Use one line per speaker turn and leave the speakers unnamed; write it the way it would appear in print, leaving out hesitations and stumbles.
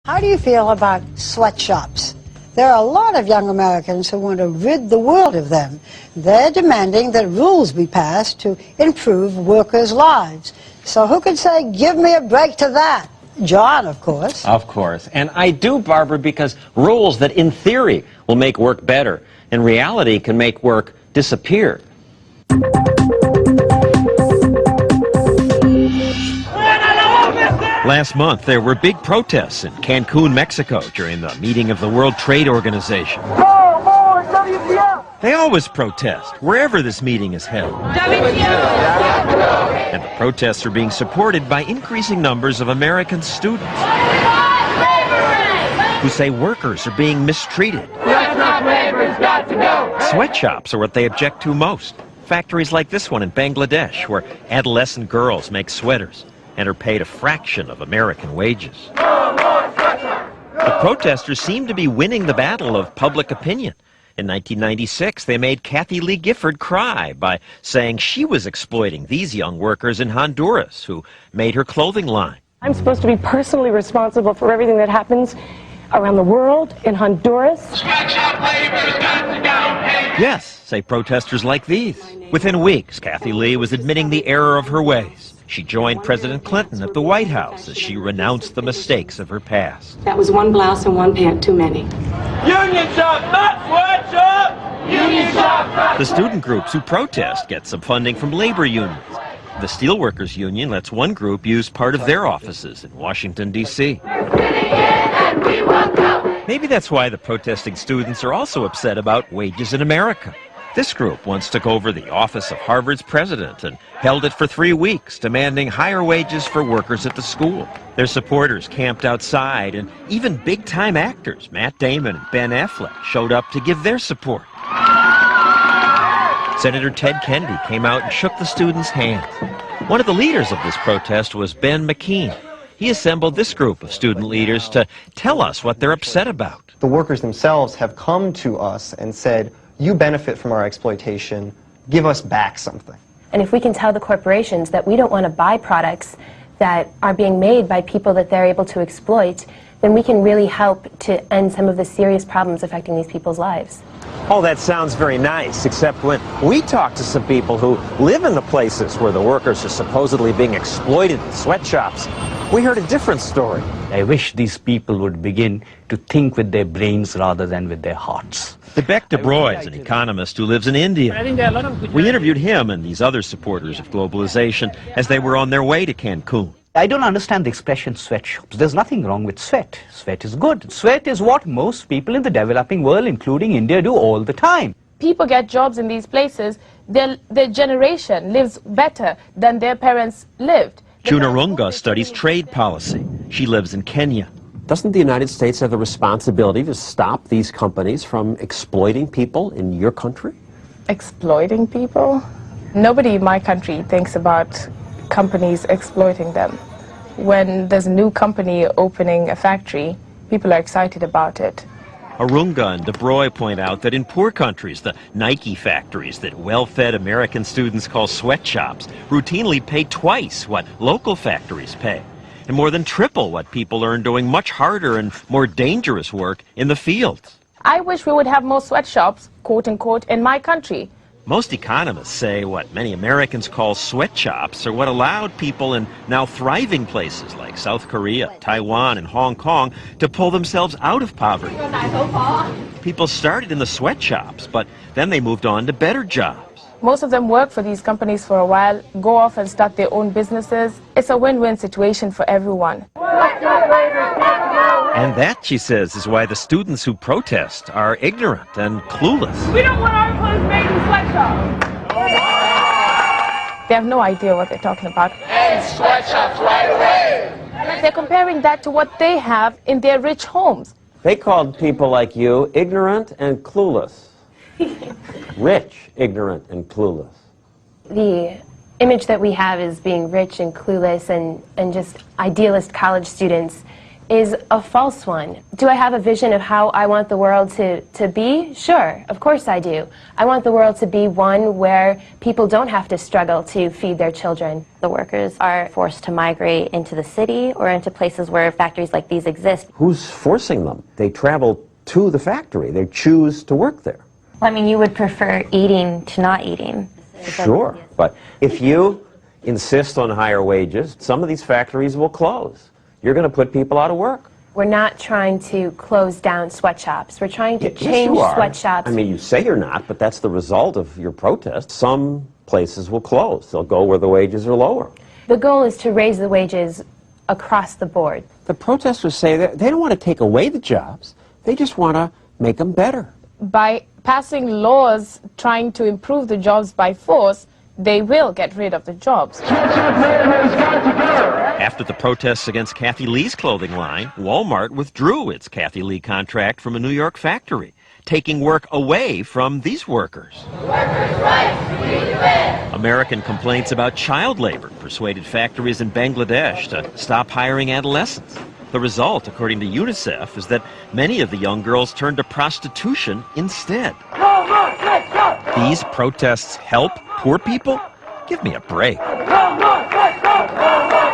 How do you feel about sweatshops? There are a lot of young Americans who want to rid the world of them. They're demanding that rules be passed to improve workers' lives. So who could say, give me a break to that? John, of course.
Of course. And I do, Barbara, because rules that in theory will make work better, in reality can make work disappear. Last month, there were big protests in Cancun, Mexico during the meeting of the World Trade Organization.
No more WTF!
They always protest, wherever this meeting is held. And the protests are being supported by increasing numbers of American students who say workers are being mistreated.
Sweatshop labor's got to go!
Sweatshops are what they object to most. Factories like this one in Bangladesh, where adolescent girls make sweaters and are paid a fraction of American wages.
No more sweatshop!
The protesters seem to be winning the battle of public opinion. In 1996, they made Kathy Lee Gifford cry by saying she was exploiting these young workers in Honduras who made her clothing line.
I'm supposed to be personally responsible for everything that happens around the world, in Honduras.
Sweatshop labor's got to go! Hey.
Yes, say protesters like these. Within weeks, Kathy Lee was admitting the error of her ways. She joined President Clinton at the White House as she renounced the mistakes of her past.
That was one blouse and one pant too many.
Union shop, not sweatshop! Union shop, not...
The student groups who protest get some funding from labor unions. The Steelworkers Union lets one group use part of their offices in Washington, D.C. Maybe that's why the protesting students are also upset about wages in America. This group once took over the office of Harvard's president and held it for 3 weeks, demanding higher wages for workers at the school. Their supporters camped outside, and even big-time actors, Matt Damon and Ben Affleck, showed up to give their support. Senator Ted Kennedy came out and shook the students' hands. One of the leaders of this protest was Ben McKean. He assembled this group of student leaders to tell us what they're upset about.
The workers themselves have come to us and said, you benefit from our exploitation, give us back something.
And if we can tell the corporations that we don't want to buy products that are being made by people that they're able to exploit, then we can really help to end some of the serious problems affecting these people's lives.
Oh, that sounds very nice, except when we talk to some people who live in the places where the workers are supposedly being exploited in sweatshops, we heard a different story.
I wish these people would begin to think with their brains rather than with their hearts.
Vivek Debroy is an economist who lives in India. We interviewed him and these other supporters of globalization as they were on their way to Cancun.
I don't understand the expression sweatshops. There's nothing wrong with sweat. Sweat is good. Sweat is what most people in the developing world, including India, do all the time.
People get jobs in these places. Their generation lives better than their parents lived.
Junarunga studies trade policy. She lives in Kenya.
Doesn't the United States have the responsibility to stop these companies from exploiting people in your country?
Exploiting people? Nobody in my country thinks about companies exploiting them. When there's a new company opening a factory, people are excited about it.
Arunga and Debroy point out that in poor countries, the Nike factories that well-fed American students call sweatshops routinely pay twice what local factories pay, and more than triple what people earn doing much harder and more dangerous work in the fields.
I wish we would have more sweatshops, quote-unquote, in my country.
Most economists say what many Americans call sweatshops are what allowed people in now thriving places like South Korea, Taiwan, and Hong Kong to pull themselves out of poverty. People started in the sweatshops, but then they moved on to better jobs.
Most of them work for these companies for a while, go off and start their own businesses. It's a win-win situation for everyone.
And that, she says, is why the students who protest are ignorant and clueless.
We don't want our clothes made in sweatshops. They have no idea what they're talking about.
End sweatshops right away!
They're comparing that to what they have in their rich homes.
They called people like you ignorant and clueless. Rich, ignorant, and clueless.
The image that we have as being rich and clueless and just idealist college students is a false one. Do I have a vision of how I want the world to be? Sure, of course I do. I want the world to be one where people don't have to struggle to feed their children.
The workers are forced to migrate into the city or into places where factories like these exist.
Who's forcing them? They travel to the factory. They choose to work there.
Well, I mean, you would prefer eating to not eating.
Sure, but if you insist on higher wages, some of these factories will close. You're going to put people out of work.
We're not trying to close down sweatshops. We're trying to
Yes,
change
you are.
sweatshops.
I mean, you say you're not, but that's the result of your protest. Some places will close. They'll go where the wages are lower.
The goal is to raise the wages across the board.
The protesters say that they don't want to take away the jobs. They just want to make them better.
By passing laws trying to improve the jobs by force, they will get rid of the jobs.
After the protests against Kathy Lee's clothing line, Walmart withdrew its Kathy Lee contract from a New York factory, taking work away from these workers.
Workers' rights, we defend.
American complaints about child labor persuaded factories in Bangladesh to stop hiring adolescents. The result, according to UNICEF, is that many of the young girls turned to prostitution instead.
No more sweatshops.
These protests help poor people? Give me a break.
No more sweatshops. No more